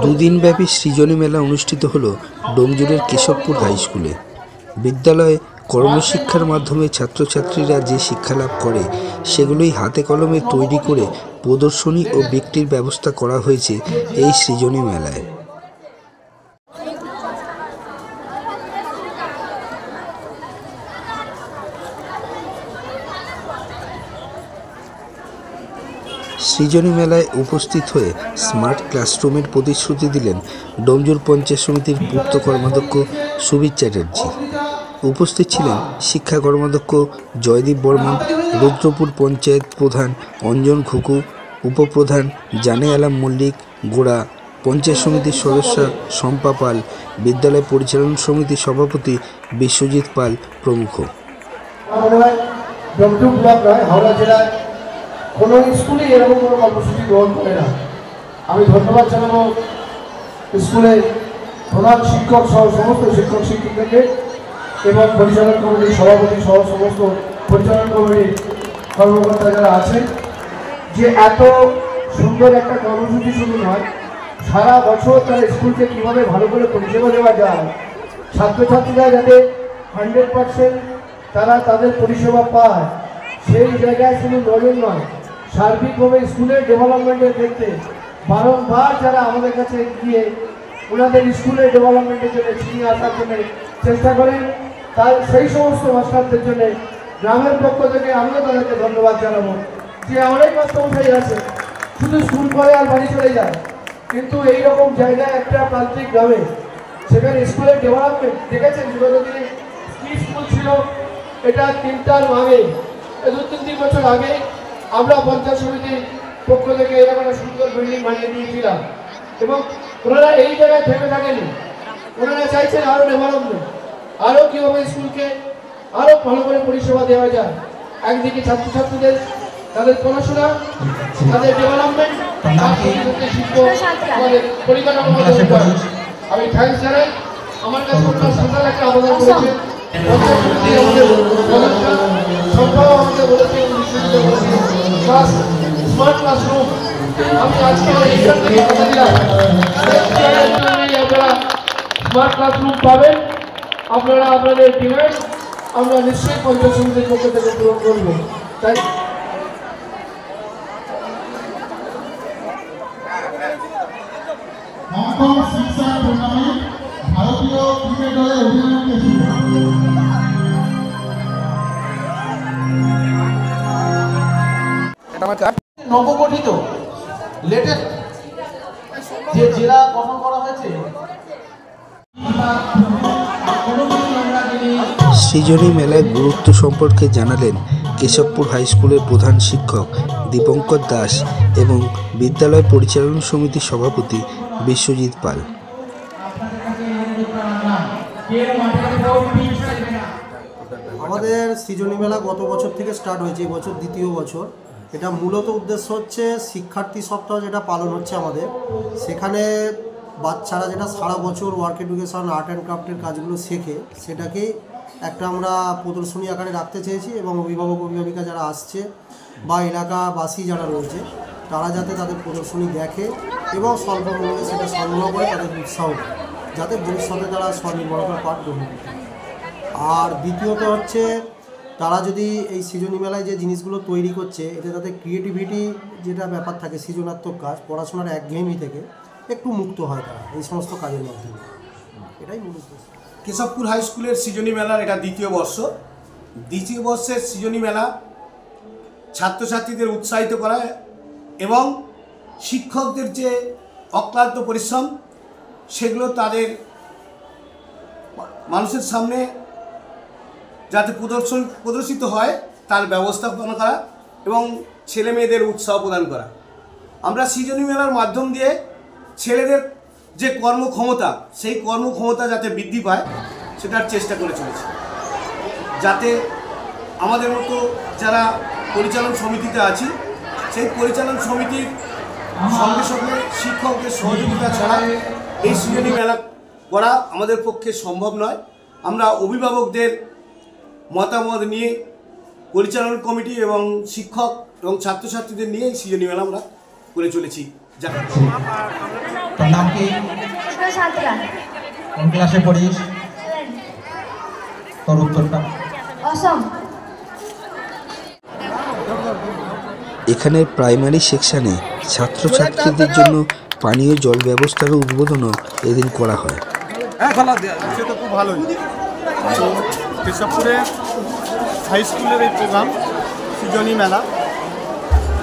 দুদিনব্যাপী সৃজনী মেলা অনুষ্ঠিত হল ডোমজুড়ের কেশবপুর হাই স্কুলে। বিদ্যালয়ে কর্মশিক্ষার মাধ্যমে ছাত্রছাত্রীরা যে শিক্ষালাভ করে সেগুলোই হাতে কলমে তৈরি করে প্রদর্শনী ও বিক্রির ব্যবস্থা করা হয়েছে এই সৃজনী মেলায়। সৃজনী মেলায় উপস্থিত হয়ে স্মার্ট ক্লাসরুমের প্রতিশ্রুতি দিলেন ডোমজুর পঞ্চায়েত সমিতির পূর্ত কর্মাধ্যক্ষ সুবীর চ্যাটার্জি। উপস্থিত ছিলেন শিক্ষা কর্মাধ্যক্ষ জয়দীপ বর্মন, রুদ্রপুর পঞ্চায়েত প্রধান অঞ্জন ঘুঘু, উপপ্রধান জানে আলম মল্লিক গোড়া, পঞ্চায়েত সমিতির সদস্য শম্পা পাল, বিদ্যালয় পরিচালন সমিতির সভাপতি বিশ্বজিৎ পাল প্রমুখ। কোনো স্কুলে এরকম কোনো কর্মসূচি গ্রহণ করে না। আমি ধন্যবাদ জানাবো স্কুলের প্রধান শিক্ষক সহ সমস্ত শিক্ষক শিক্ষিকাকে এবং পরিচালন কমিটির সভাপতি সহ সমস্ত পরিচালন কমিটির কর্মকর্তা যারা আছেন, যে এত সুন্দর একটা কর্মসূচি শুরু নয়, সারা বছর তারা স্কুলকে কীভাবে ভালো করে পরিষেবা দেওয়া যায়, ছাত্রছাত্রীরা যাতে 100% তারা তাদের পরিষেবা পায়, সেই জায়গায় শুধু নজর নয়, সার্বিকভাবে স্কুলের ডেভেলপমেন্টের ক্ষেত্রে বারংবার যারা আমাদের কাছে গিয়ে ওনাদের স্কুলের ডেভেলপমেন্টের জন্য ছিনিয়ে আসার জন্য চেষ্টা করেন, তার সেই সমস্ত মাস্টারদের জন্য গ্রামের পক্ষ থেকে আমিও তাদেরকে ধন্যবাদ জানাবো। যে অনেক মাস্টারমশাই আছে শুধু স্কুল করে আর বাড়ি চলে যায়, কিন্তু এইরকম জায়গায় একটা প্রান্তিক গ্রামে সেখানে স্কুলের ডেভেলপমেন্ট দেখেছেন। বিগত দিনে কি স্কুল ছিল, এটা 3টার আগে 2-3 বছর আগে আমরা পঞ্চায়েত সমিতির পক্ষ থেকে এরকম একটা সুন্দর বিল্ডিং বানিয়ে দিয়েছিলাম এবং ওনারা এই জায়গায় থেমে থাকেনি। ওনারা চাইছেন আরও ডেভেলপমেন্ট, আরও কীভাবে স্কুলকে আরও ভালো করে পরিষেবা দেওয়া যায়। একদিকে ছাত্রছাত্রীদের তাদের পড়াশোনা, তাদের ডেভেলপমেন্ট, আমাদের পরিকাঠামো। আমি থ্যাংকস জানাই। আমার কাছে ওনারা সকাল একটা আবেদন করেছেন, পঞ্চায়েত সমিতি আমাদের সম্ভব আমাদের বলেছেন স্মার্ট ক্লাসরুম। আমি আজকে এইখান থেকে কথা দিলাম, আপনারা স্মার্ট ক্লাসরুম পাবেন। আপনারা আপনাদের ডিমান্ড আমরা নিশ্চয়ই পঞ্চায়েত সমিতির পক্ষ থেকে পূরণ করব। তাই ভারতীয় ক্রিকেট দলের নবগঠিত লেটেস্ট যে জেলা গঠন করা হয়েছে। সৃজনী মেলার গুরুত্ব সম্পর্কে জানালেন কেশবপুর হাই স্কুলের প্রধান শিক্ষক দীপঙ্কর দাস এবং বিদ্যালয় পরিচালন সমিতির সভাপতি বিশ্বজিৎ পাল। আমাদের সৃজনী মেলা গত বছর থেকে স্টার্ট হয়েছে, এই বছর 2য় বছর। এটা মূলত উদ্দেশ্য হচ্ছে শিক্ষার্থী সপ্তাহ যেটা পালন হচ্ছে আমাদের, সেখানে বাচ্চারা যেটা সারা বছর ওয়ার্ক এডুকেশন আর্ট অ্যান্ড ক্রাফটের কাজগুলো শেখে, সেটাকেই একটা আমরা প্রদর্শনী আকারে রাখতে চেয়েছি এবং অভিভাবক অভিভাবিকা যারা আসছে বা এলাকাবাসী যারা রয়েছে তারা যাতে তাদের প্রদর্শনী দেখে এবং স্বল্প মূল্যে সেটা সংগ্রহ করে তাদের উৎসাহ দেয়, যাতে ভবিষ্যতে তারা স্বনির্ভরতার পাঠ গ্রহণ করতে পারে। আর দ্বিতীয়ত হচ্ছে তারা যদি এই সৃজনী মেলায় যে জিনিসগুলো তৈরি করছে, এতে তাদের ক্রিয়েটিভিটি যেটা ব্যাপার থাকে, সৃজনাত্মক কাজ, পড়াশোনার একঘেয়েমি থেকে একটু মুক্ত হয় তারা এই সমস্ত কাজের মাধ্যমে। এটাই মূল উদ্দেশ্য। কেশবপুর হাই স্কুলের সৃজনী মেলার এটা 2য় বর্ষ। 2য় বর্ষের সৃজনী মেলা ছাত্রছাত্রীদের উৎসাহিত করা এবং শিক্ষকদের যে অক্লান্ত পরিশ্রম সেগুলো তাদের মানুষের সামনে যাতে প্রদর্শিত হয় তার ব্যবস্থাপনা করা এবং ছেলে মেয়েদের উৎসাহ প্রদান করা। আমরা সৃজনী মেলার মাধ্যম দিয়ে ছেলেদের যে কর্মক্ষমতা, সেই কর্মক্ষমতা যাতে বৃদ্ধি পায় সেটার চেষ্টা করে চলেছি, যাতে আমাদের মতো যারা পরিচালন সমিতিতে আছি সেই পরিচালন সমিতির সঙ্গে সঙ্গে শিক্ষকদের সহযোগিতা ছাড়া এই সৃজনী মেলা করা আমাদের পক্ষে সম্ভব নয়। আমরা অভিভাবকদের মতামত নিয়ে পরিচালন কমিটি এবং শিক্ষক এবং ছাত্রছাত্রীদের নিয়ে এই সৃজনী মেলা আমরা করে চলেছি তোর নাম কি? সাঁতরা কোন ক্লাসে পড়িস? তোর উত্তরটা? অসম। এখানের প্রাইমারি সেকশনে ছাত্রছাত্রীদের জন্য পানীয় জল ব্যবস্থার উদ্বোধনও এদিন করা হয়। সে তো খুব ভালোই। তো কেশবপুরে হাই স্কুলের এই প্রোগ্রাম সৃজনী মেলা,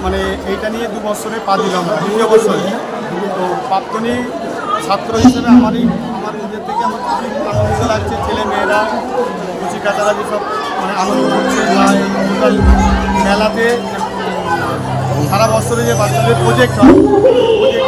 মানে এইটা নিয়ে 2 বছরে পা দিলাম, 2 বছরে। তো প্রাক্তনী ছাত্র হিসেবে আমার নিজের থেকে আমার খুবই আনন্দিত লাগছে। ছেলে মেয়েরা কচিকাচারা যেসব মানে আনন্দ করছে বা এই টোটাল মেলাতে সারা বছরে যে বাচ্চাদের প্রজেক্ট হয়, প্রজেক্ট